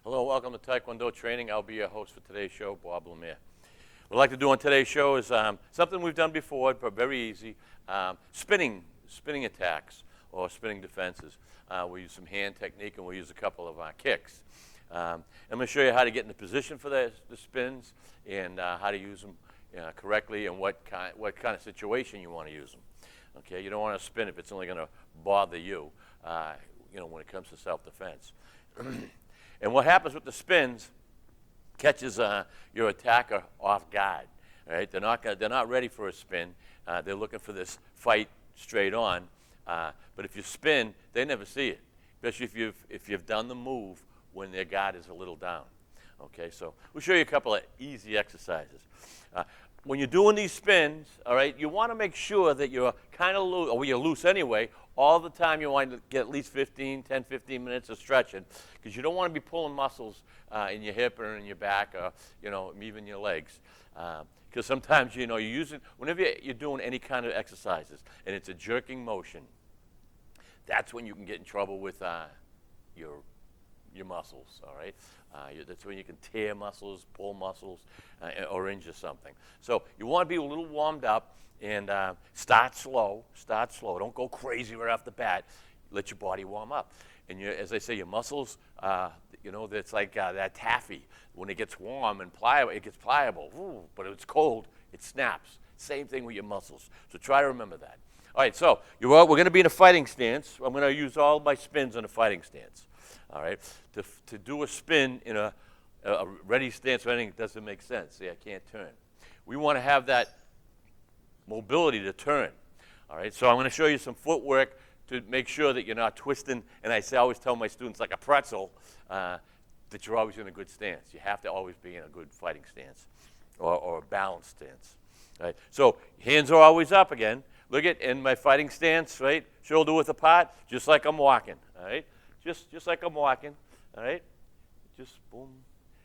Hello, welcome to Tae Kwon Do training. I'll be your host for today's show, Bob Lemire. What I'd like to do on today's show is something we've done before, but very easy, spinning attacks or spinning defenses. We use some hand technique and we'll use a couple of kicks. I'm going to show you how to get into position for the spins and how to use them correctly and what kind of situation you want to use them. Okay, you don't want to spin if it's only going to bother you, when it comes to self-defense. And what happens with the spins catches your attacker off guard. All right, they're not ready for a spin. They're looking for this fight straight on. But if you spin, they never see it, especially if you've done the move when their guard is a little down. Okay, so we'll show you a couple of easy exercises. When you're doing these spins, all right, you want to make sure that you're kind of loose, or you're loose anyway. All the time you want to get at least 10, 15 minutes of stretching, because you don't want to be pulling muscles in your hip or in your back or, even your legs. Because sometimes, you're using, whenever you're doing any kind of exercises and it's a jerking motion, that's when you can get in trouble with your muscles, all right? That's when you can tear muscles, pull muscles, or injure something. So you want to be a little warmed up and start slow. Don't go crazy right off the bat. Let your body warm up. And as I say, your muscles, that's like that taffy. When it gets warm and pliable, it gets pliable. Ooh, but if it's cold, it snaps. Same thing with your muscles. So try to remember that. All right, so we're going to be in a fighting stance. I'm going to use all my spins in a fighting stance. All right, to do a spin in a ready stance or anything doesn't make sense. See, I can't turn. We want to have that mobility to turn. All right, so I'm going to show you some footwork to make sure that you're not twisting. And I always tell my students, like a pretzel, that you're always in a good stance. You have to always be in a good fighting stance or a balanced stance. All right, so hands are always up again. Look at in my fighting stance, right? Shoulder width apart, just like I'm walking. All right. Just like I'm walking, all right? Just boom.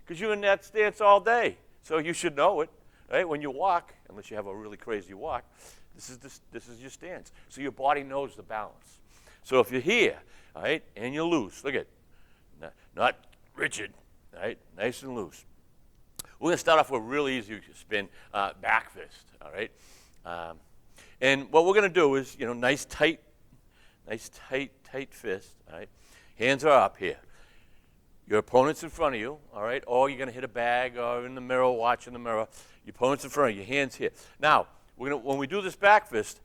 Because you're in that stance all day, so you should know it, right? When you walk, unless you have a really crazy walk, this is your stance. So your body knows the balance. So if you're here, all right, and you're loose, look at, not rigid, all right, nice and loose. We're going to start off with a really easy spin, back fist, all right? And what we're going to do is, nice tight fist, all right? Hands are up here. Your opponent's in front of you, all right? Or you're going to hit a bag or in the mirror, watch in the mirror. Your opponent's in front of you, your hands here. Now, when we do this back fist,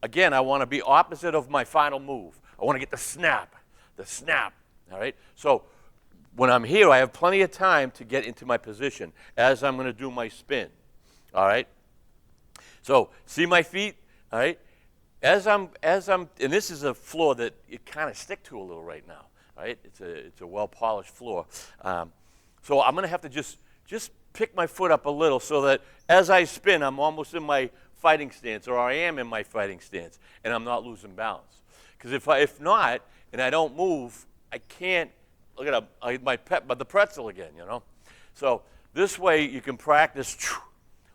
again, I want to be opposite of my final move. I want to get the snap, all right? So when I'm here, I have plenty of time to get into my position as I'm going to do my spin, all right? So see my feet, all right? As I'm, and this is a floor that you kind of stick to a little right now, right? It's a well-polished floor. So I'm going to have to just pick my foot up a little so that as I spin, I'm almost in my fighting stance, or I am in my fighting stance, and I'm not losing balance. Because if not, and I don't move, I can't, look at the pretzel again, So this way you can practice,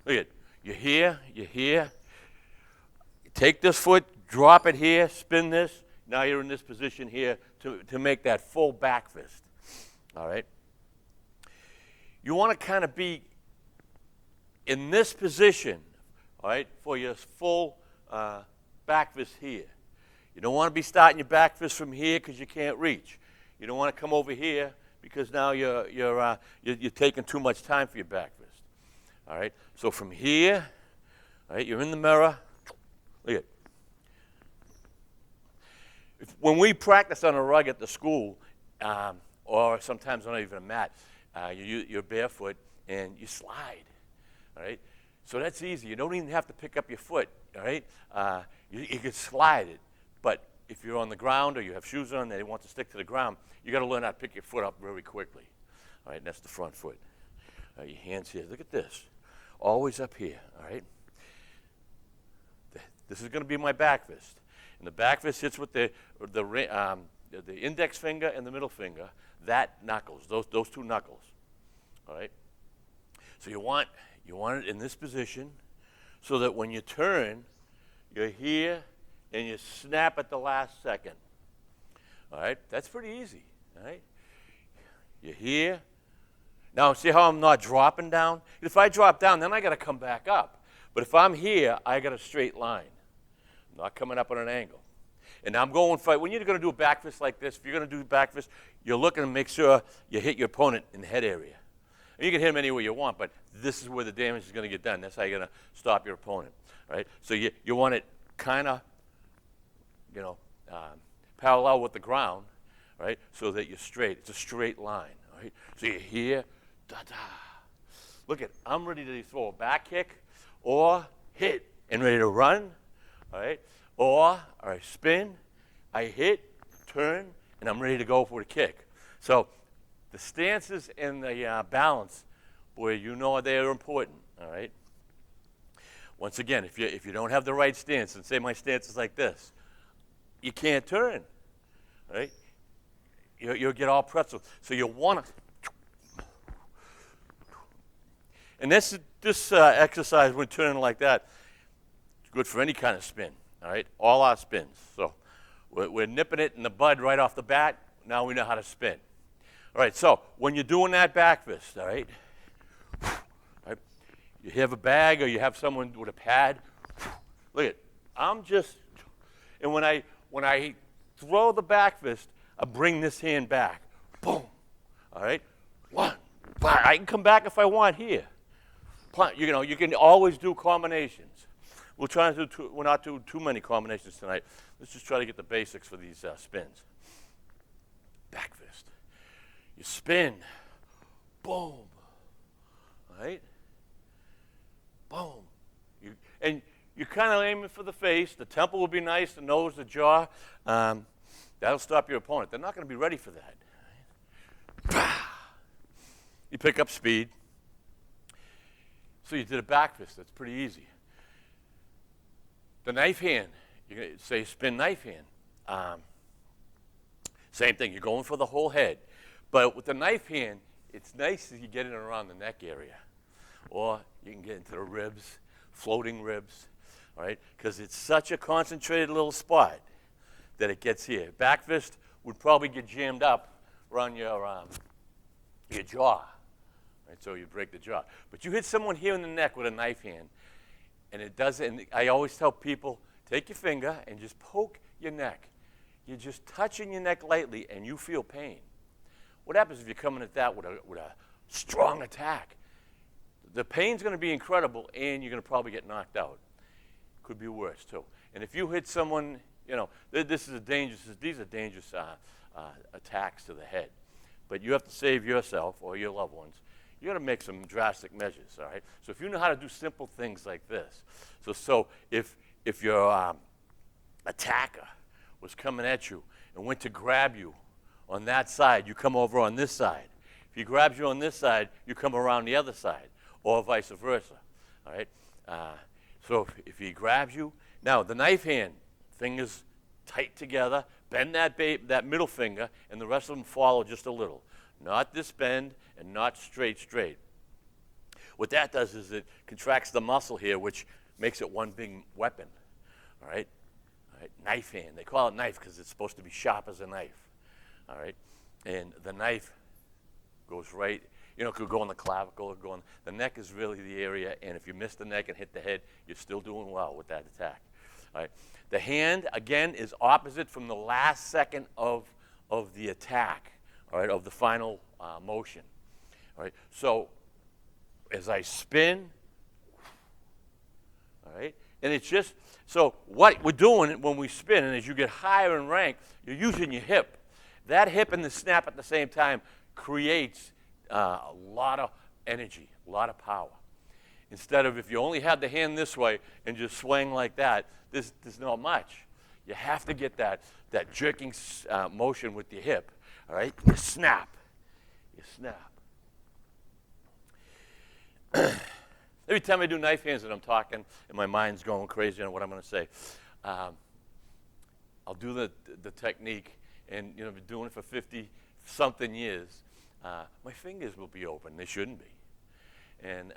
look at, you're here, take this foot, drop it here, spin this. Now you're in this position here to make that full back fist. All right? You want to kind of be in this position, all right, for your full back fist here. You don't want to be starting your back fist from here because you can't reach. You don't want to come over here because now you're taking too much time for your back fist. All right? So from here, all right, you're in the mirror. Look at it. When we practice on a rug at the school, or sometimes on even a mat, you're barefoot and you slide, all right? So that's easy. You don't even have to pick up your foot, all right? You can slide it. But if you're on the ground or you have shoes on and they want to stick to the ground, you got to learn how to pick your foot up very quickly, all right? And that's the front foot. Your hands here. Look at this. Always up here, all right? This is going to be my back fist. And the back fist hits with the index finger and the middle finger. That knuckles, those two knuckles. All right? So you want it in this position so that when you turn, you're here and you snap at the last second. All right? That's pretty easy. All right? You're here. Now, see how I'm not dropping down? If I drop down, then I got to come back up. But if I'm here, I got a straight line. I'm not coming up on an angle. And I'm going for, when you're going to do a back fist like this, if you're going to do a back fist, you're looking to make sure you hit your opponent in the head area. And you can hit him anywhere you want, but this is where the damage is going to get done. That's how you're going to stop your opponent, right? So you want it kind of, parallel with the ground, right, so that you're straight. It's a straight line, right? So you're here, da-da. Look at, I'm ready to throw a back kick or hit and ready to run, all right? Or I spin, I hit, turn, and I'm ready to go for the kick. So the stances and the balance, boy, they are important, all right? Once again, if you don't have the right stance, and say my stance is like this, you can't turn, right? You'll get all pretzel. So you want to, and this exercise when turning like that, it's good for any kind of spin, all right? All our spins. So we're nipping it in the bud right off the bat. Now we know how to spin. All right, so when you're doing that back fist, all right, you have a bag or you have someone with a pad, look at, and when I throw the back fist, I bring this hand back, boom, all right, 1, 5. I can come back if I want here. You can always do combinations. We'll try to we'll not do too many combinations tonight. Let's just try to get the basics for these spins. Back fist. You spin, boom, all right, boom. You're kind of aiming for the face. The temple will be nice, the nose, the jaw. That'll stop your opponent. They're not going to be ready for that. Right? You pick up speed. So you did a back fist. That's pretty easy. The knife hand, you're going to say spin knife hand. Same thing. You're going for the whole head. But with the knife hand, it's nice that you get it around the neck area. Or you can get into the ribs, floating ribs, all right? Because it's such a concentrated little spot that it gets here. Back fist would probably get jammed up around your jaw, right? So you break the jaw. But you hit someone here in the neck with a knife hand, and it does it. And I always tell people, take your finger and just poke your neck. You're just touching your neck lightly, and you feel pain. What happens if you're coming at that with a strong attack? The pain's going to be incredible, and you're going to probably get knocked out. Could be worse, too. And if you hit someone, these are dangerous attacks to the head. But you have to save yourself or your loved ones. You got to make some drastic measures, all right? So if you know how to do simple things like this, so if your attacker was coming at you and went to grab you on that side, you come over on this side. If he grabs you on this side, you come around the other side, or vice versa, all right? So if he grabs you, now the knife hand, fingers tight together, bend that middle finger, and the rest of them follow just a little. Not this bend and not straight. What that does is it contracts the muscle here, which makes it one big weapon, all right? All right? Knife hand. They call it knife because it's supposed to be sharp as a knife, all right? And the knife goes right, could go on the clavicle or go on. The neck is really the area, and if you miss the neck and hit the head, you're still doing well with that attack, all right? The hand, again, is opposite from the last second of the attack, all right, of the final motion, all right? So as I spin, all right, and it's just, so what we're doing when we spin, and as you get higher in rank, you're using your hip. That hip and the snap at the same time creates a lot of energy, a lot of power. Instead of if you only had the hand this way and just swing like that, there's not much. You have to get that jerking motion with your hip, all right? You snap. Every time I do knife hands and I'm talking and my mind's going crazy on what I'm going to say, I'll do the technique, and I've been doing it for 50-something years. My fingers will be open. They shouldn't be. And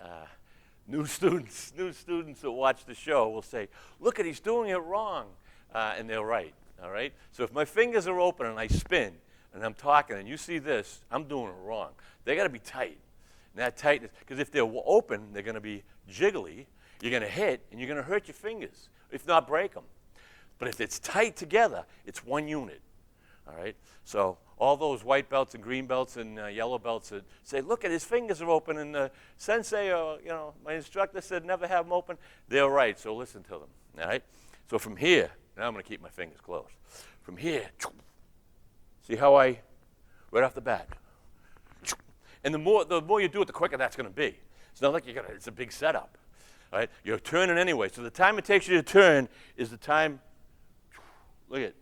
new students that watch the show will say, look he's doing it wrong. And they're right, all right? So if my fingers are open and I spin, and I'm talking, and you see this, I'm doing it wrong. They got to be tight. And that tightness, because if they're open, they're going to be jiggly. You're going to hit, and you're going to hurt your fingers, if not break them. But if it's tight together, it's one unit. All right? So all those white belts and green belts and yellow belts that say, look at his fingers are open, and the sensei or my instructor said never have them open, they're right, so listen to them. All right? So from here, now I'm going to keep my fingers closed. From here, see how right off the bat. And the more you do it, the quicker that's going to be. It's not like it's a big setup. All right? You're turning anyway. So the time it takes you to turn is the time, look at,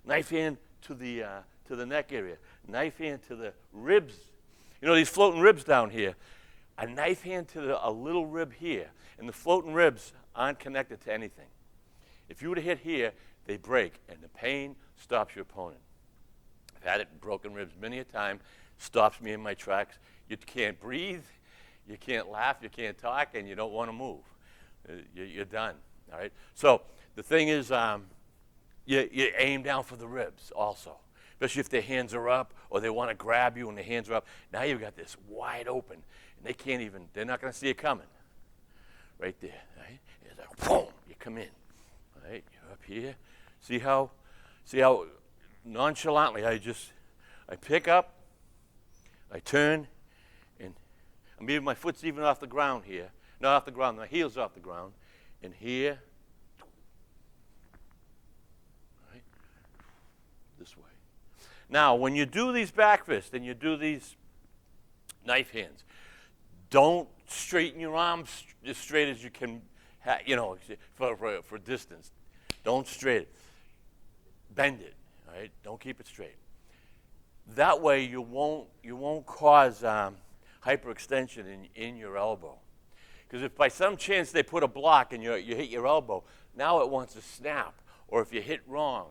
knife hand to the neck area, knife hand to the ribs. These floating ribs down here. A knife hand to a little rib here. And the floating ribs aren't connected to anything. If you were to hit here, they break, and the pain stops your opponent. I've had it in broken ribs many a time. Stops me in my tracks. You can't breathe, you can't laugh, you can't talk, and you don't want to move. You're done, all right? So the thing is, you aim down for the ribs also, especially if their hands are up or they want to grab you and their hands are up. Now you've got this wide open, and they're not going to see it coming. Right there, right? It's like, boom, you come in, all right? You're up here. See how nonchalantly I pick up, I turn, and maybe my foot's even off the ground here. Not off the ground, my heel's off the ground. And here, right, this way. Now, when you do these back fists and you do these knife hands, don't straighten your arms as straight as you can, for distance. Don't straighten it. Bend it, all right? Don't keep it straight. That way you won't cause hyperextension in your elbow. Because if by some chance they put a block and you hit your elbow, now it wants to snap. Or if you hit wrong,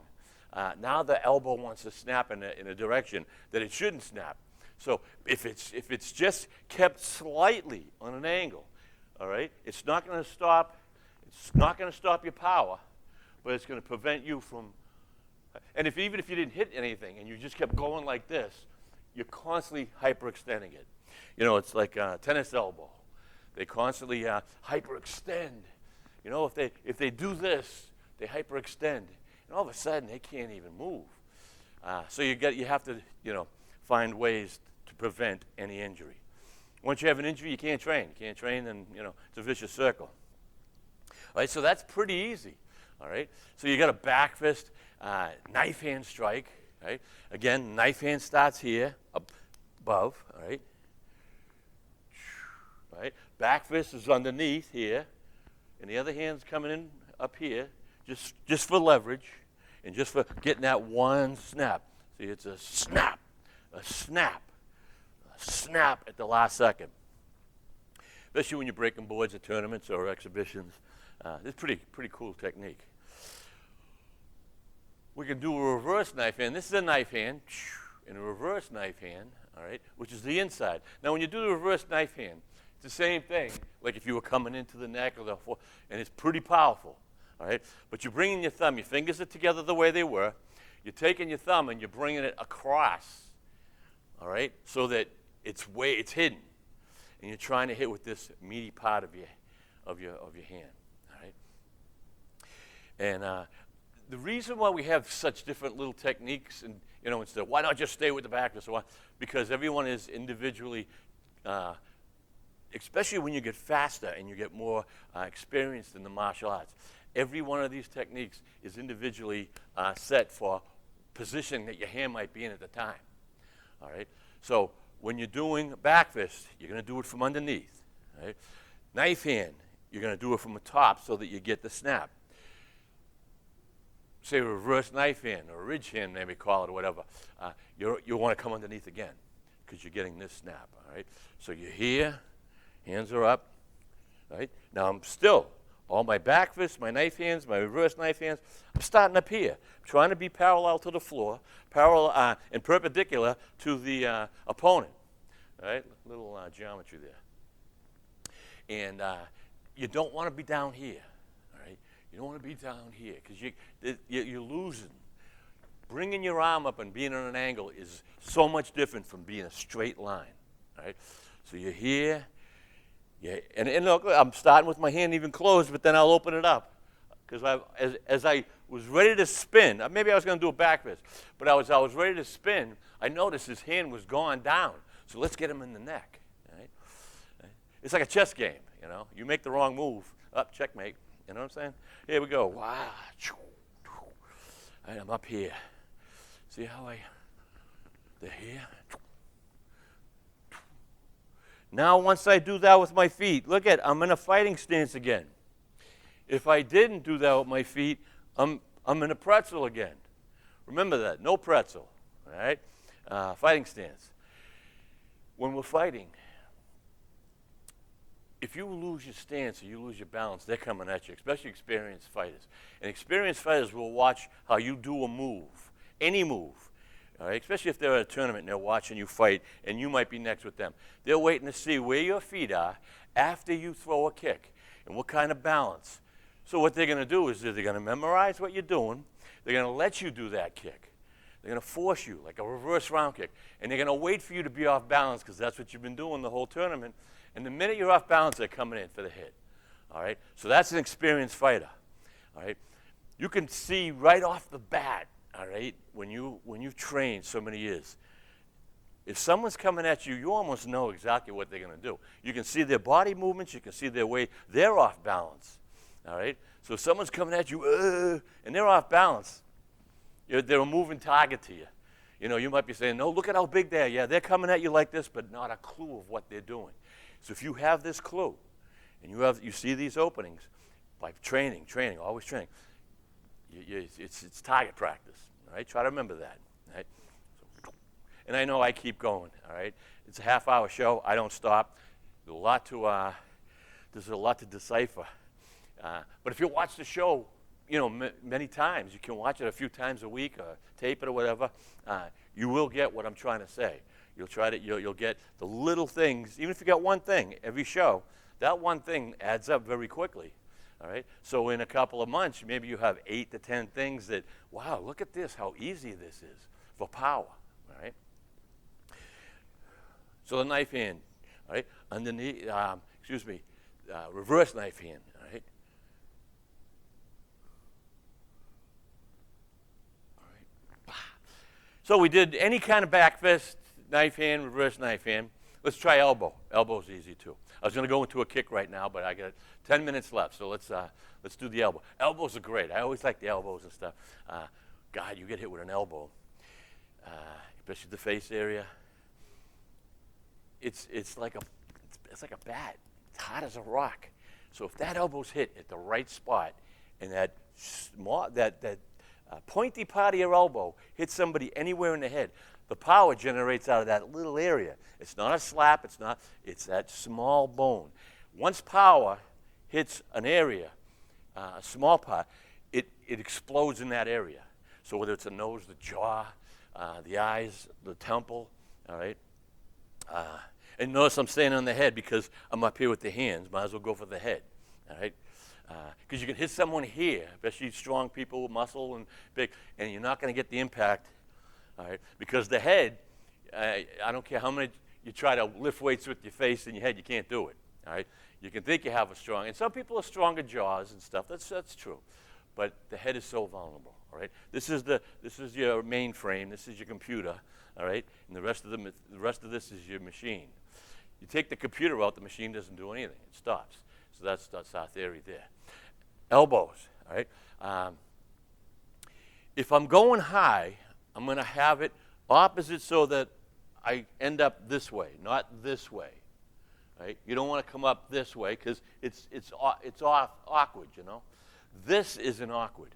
now the elbow wants to snap in a direction that it shouldn't snap. So if it's just kept slightly on an angle, all right, it's not going to stop your power, but it's going to prevent you from. And even if you didn't hit anything and you just kept going like this, you're constantly hyperextending it. It's like a tennis elbow. They constantly hyperextend. If they do this, they hyperextend, and all of a sudden they can't even move. So you have to find ways to prevent any injury. Once you have an injury, you can't train. You can't train, and it's a vicious circle. All right, so that's pretty easy. All right, so you got a back fist. Knife hand strike, right? Again, knife hand starts here, above, all right? Right? Back fist is underneath here, and the other hand's coming in up here, just for leverage, and just for getting that one snap. See, it's a snap, a snap, a snap at the last second. Especially when you're breaking boards at tournaments or exhibitions. It's pretty cool technique. We can do a reverse knife hand. This is a knife hand, and a reverse knife hand, all right, which is the inside. Now, when you do the reverse knife hand, it's the same thing, like if you were coming into the neck or and it's pretty powerful, all right? But you're bringing your thumb, your fingers are together the way they were. You're taking your thumb and you're bringing it across, all right, so that it's hidden, and you're trying to hit with this meaty part of your hand, all right? And the reason why we have such different little techniques, and instead, why not just stay with the back fist? Because everyone is individually, especially when you get faster and you get more experienced in the martial arts. Every one of these techniques is individually set for position that your hand might be in at the time. All right. So when you're doing back fist, you're going to do it from underneath. Right? Knife hand, you're going to do it from the top so that you get the snap. Say a reverse knife hand or a ridge hand, maybe call it or whatever. You want to come underneath again because you're getting this snap. All right. So you're here, hands are up. Right. Now I'm still all my back fists, my knife hands, my reverse knife hands. I'm starting up here, trying to be parallel to the floor, parallel and perpendicular to the opponent. All right. Little geometry there. And you don't want to be down here. You don't want to be down here because you're losing. bringing your arm up and being on an angle is so much different from being a straight line, right? So you're here, and look, I'm starting with my hand even closed, but then I'll open it up. Because as I was ready to spin, maybe I was going to do a back fist, but I was ready to spin, I noticed his hand was gone down. So let's get him in the neck, right? It's like a chess game, you know. You make the wrong move, up, checkmate, you know what I'm saying? Here we go. Wow. All right, I'm up here. See how they're here? Now once I do that with my feet, look at, I'm in a fighting stance again. If I didn't do that with my feet, I'm in a pretzel again. Remember that, no pretzel, all right? Fighting stance. When we're fighting, if you lose your stance or you lose your balance, they're coming at you, especially experienced fighters. And experienced fighters will watch how you do a move, any move, all right? Especially if they're at a tournament and they're watching you fight and you might be next with them. They're waiting to see where your feet are after you throw a kick and what kind of balance. So what they're going to do is they're going to memorize what you're doing. They're going to let you do that kick. They're going to force you, like a reverse round kick. And they're going to wait for you to be off balance because that's what you've been doing the whole tournament. And the minute you're off balance, they're coming in for the hit. All right? So that's an experienced fighter. All right? You can see right off the bat, all right, when you've trained so many years, if someone's coming at you, you almost know exactly what they're going to do. You can see their body movements. You can see their way. They're off balance. All right? So if someone's coming at you, and they're off balance, they're a moving target to you. You know, you might be saying, no, look at how big they are. Yeah, they're coming at you like this, but not a clue of what they're doing. So if you have this clue, and you see these openings, by training, always training, it's target practice. All right? Try to remember that. All right? And I know I keep going. All right? It's a half-hour show. I don't stop. There's a lot to decipher. But if you watch the show, you know, many times, you can watch it a few times a week or tape it or whatever, you will get what I'm trying to say. You'll get the little things, even if you got one thing every show, that one thing adds up very quickly. All right? So in a couple of months, maybe you have 8 to 10 things that, wow, look at this, how easy this is for power. All right? So the knife hand, all right? Underneath, reverse knife hand, all right? So we did any kind of back fist, knife hand, reverse knife hand. Let's try elbow. Elbow's easy too. I was going to go into a kick right now, but I got 10 minutes left, so let's do the elbow. Elbows are great. I always like the elbows and stuff. God, you get hit with an elbow, especially the face area. It's like a bat. It's hot as a rock. So if that elbow's hit at the right spot, and that pointy part of your elbow hits somebody anywhere in the head, the power generates out of that little area. It's not a slap. It's that small bone. Once power hits an area, a small part, it explodes in that area. So whether it's the nose, the jaw, the eyes, the temple, all right? And notice I'm staying on the head because I'm up here with the hands. Might as well go for the head, all right? Because you can hit someone here, especially strong people with muscle and big, and you're not going to get the impact, all right? Because the head, I don't care how many you try to lift weights with your face and your head, you can't do it, all right? You can think you have a strong, and some people have stronger jaws and stuff. That's true, but the head is so vulnerable, all right? This is your mainframe. This is your computer, all right? And the rest of this is your machine. You take the computer out, the machine doesn't do anything. It stops. So that's our theory there. Elbows, all right? If I'm going high, I'm going to have it opposite so that I end up this way, not this way, right? You don't want to come up this way because it's awkward, you know? This isn't awkward,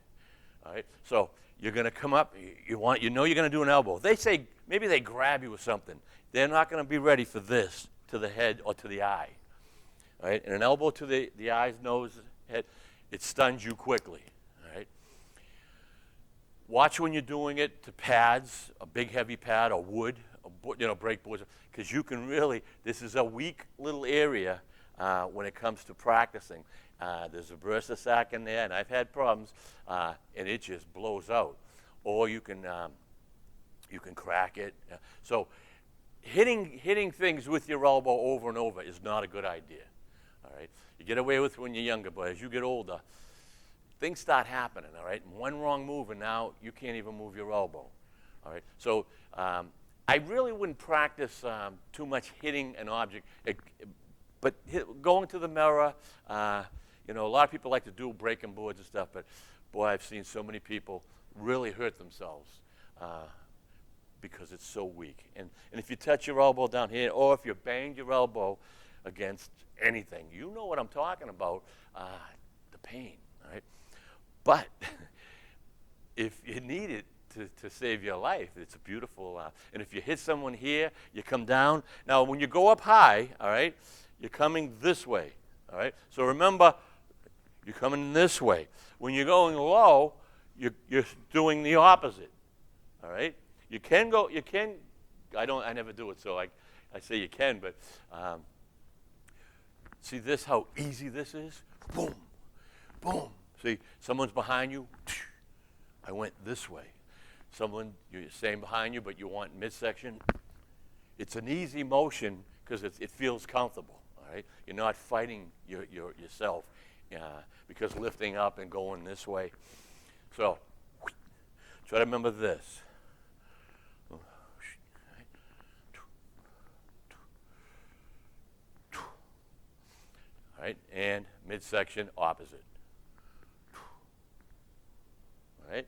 all right? So you're going to come up. You know you're going to do an elbow. They say maybe they grab you with something. They're not going to be ready for this to the head or to the eye. All right? And an elbow to the eyes, nose, head, it stuns you quickly. All right? Watch when you're doing it to pads, a big heavy pad or wood, break boards, because you can really, this is a weak little area when it comes to practicing. There's a bursa sac in there, and I've had problems, and it just blows out. or you can crack it. So hitting things with your elbow over and over is not a good idea. All right, you get away with it when you're younger, but as you get older, things start happening. All right, one wrong move and now you can't even move your elbow. All right, so I really wouldn't practice too much hitting an object, but going to the mirror. You know, a lot of people like to do breaking boards and stuff, but boy, I've seen so many people really hurt themselves because it's so weak. And if you touch your elbow down here, or if you bang your elbow against anything, you know what I'm talking about, the pain, right? But if you need it to save your life, it's a beautiful, and if you hit someone here, you come down. Now, when you go up high, all right, you're coming this way, all right? So remember, you're coming this way. When you're going low, you're doing the opposite, all right? You can go, I never do it, so I say you can, but see this, how easy this is? Boom, boom. See, someone's behind you, I went this way. Someone, you're same behind you, but you want midsection. It's an easy motion because it feels comfortable, all right? You're not fighting yourself because lifting up and going this way. So try to remember this. All right, and midsection opposite. All right?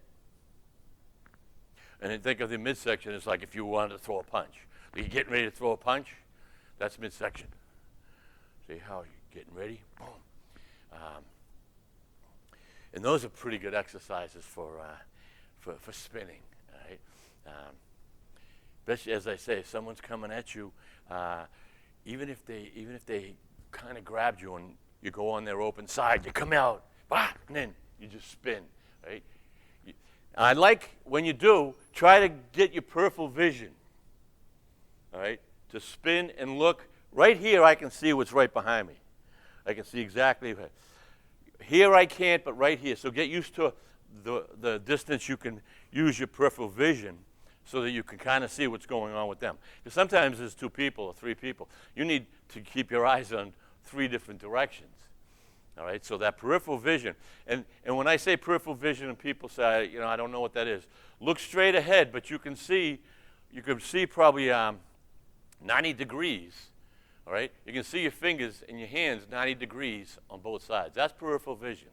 And then think of the midsection as like if you wanted to throw a punch. You're getting ready to throw a punch, that's midsection. See how you're getting ready? Boom. And those are pretty good exercises for spinning. All right? Especially as I say, if someone's coming at you, even if they kind of grabbed you and you go on their open side, you come out, and then you just spin. Right? I like when you do, try to get your peripheral vision, all right, to spin and look. Right here, I can see what's right behind me. I can see exactly. Here I can't, but right here. So get used to the distance you can use your peripheral vision so that you can kind of see what's going on with them. Because sometimes there's 2 people or 3 people. You need to keep your eyes on 3 different directions. All right, so that peripheral vision. And when I say peripheral vision and people say, you know, I don't know what that is, look straight ahead, but you can see probably 90 degrees. All right, you can see your fingers and your hands 90 degrees on both sides. That's peripheral vision.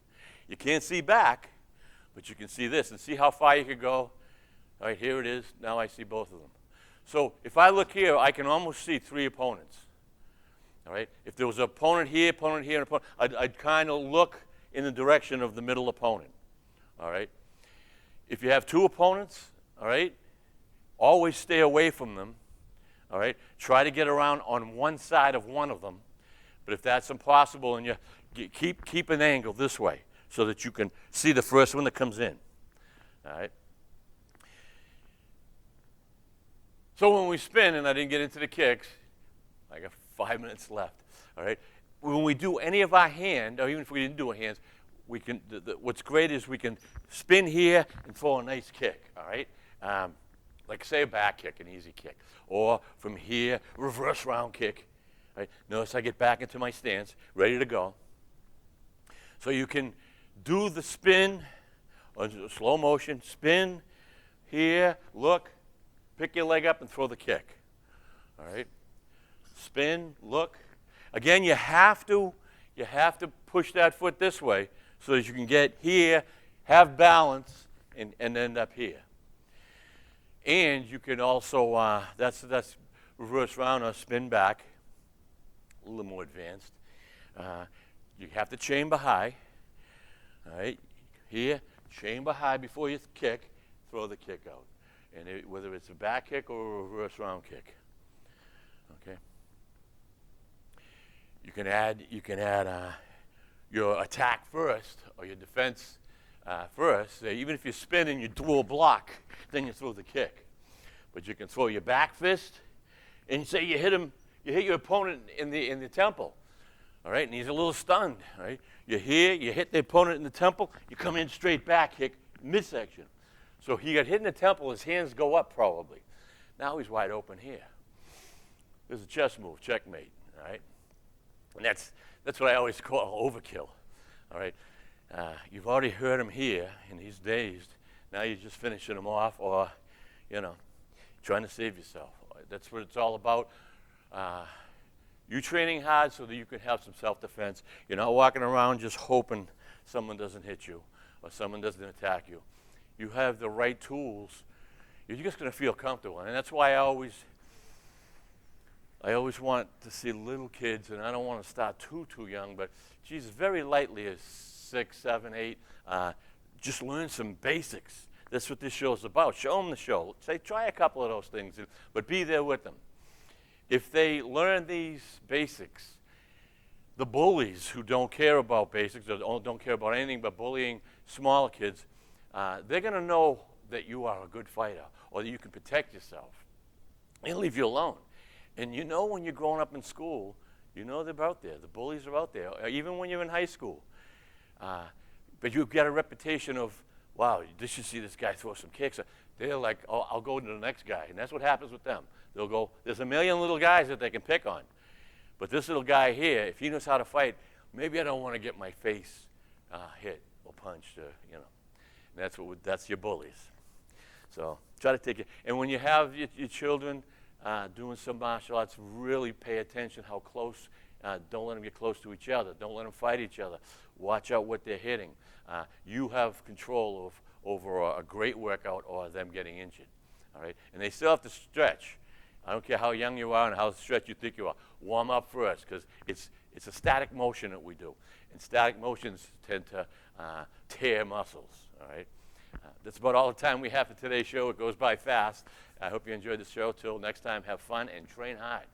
You can't see back, but you can see this and see how far you could go. All right, here it is. Now I see both of them. So if I look here, I can almost see 3 opponents. All right, if there was an opponent here, and an opponent, I'd kind of look in the direction of the middle opponent. All right, if you have 2 opponents, all right, always stay away from them. All right, try to get around on one side of one of them, but if that's impossible, and you keep an angle this way so that you can see the first one that comes in. All right. So when we spin, and I didn't get into the kicks, I got 5 minutes left. All right. When we do any of our hand, or even if we didn't do our hands, we can. What's great is we can spin here and throw a nice kick. All right. Like say a back kick, an easy kick, or from here, reverse round kick. Right? Notice I get back into my stance, ready to go. So you can do the spin, or slow motion, spin here, look, pick your leg up and throw the kick. All right? Spin, look. Again, you have to push that foot this way so that you can get here, have balance, and end up here. And you can also, that's reverse round or spin back, a little more advanced. You have to chamber high, all right? Here, chamber high before you kick, throw the kick out. And whether it's a back kick or a reverse round kick, okay? You can add your attack first or your defense first. So even if you spin and you do a block, then you throw the kick. But you can throw your back fist, and say you hit your opponent in the temple, all right? And he's a little stunned, all right? You're here, you hit the opponent in the temple, you come in straight back kick, midsection. So he got hit in the temple, his hands go up probably. Now he's wide open here. There's a chess move, checkmate, all right? And that's what I always call overkill, all right? You've already hurt him here, and he's dazed. Now you're just finishing him off or, trying to save yourself. That's what it's all about. You training hard so that you can have some self-defense. You're not walking around just hoping someone doesn't hit you or someone doesn't attack you. You have the right tools. You're just going to feel comfortable. And that's why I always want to see little kids, and I don't want to start too young, but Jesus, very lightly as 6, 7, 8, just learn some basics. That's what this show is about. Show them the show. Say, try a couple of those things, but be there with them. If they learn these basics, the bullies who don't care about basics or don't care about anything but bullying smaller kids, they're going to know that you are a good fighter or that you can protect yourself. They'll leave you alone. And when you're growing up in school, they're out there. The bullies are out there, even when you're in high school. But you've got a reputation of, wow, you should see this guy throw some kicks. They're like, oh, I'll go to the next guy. And that's what happens with them. They'll go, there's a million little guys that they can pick on. But this little guy here, if he knows how to fight, maybe I don't want to get my face hit or punched. And that's your bullies. So try to take it. And when you have your children doing some martial arts, really pay attention how close. Don't let them get close to each other. Don't let them fight each other. Watch out what they're hitting. You have control over a great workout or them getting injured. All right? And they still have to stretch. I don't care how young you are and how stretched you think you are. Warm up first, because it's a static motion that we do. And static motions tend to tear muscles. All right? That's about all the time we have for today's show. It goes by fast. I hope you enjoyed the show. Till next time, have fun and train hard.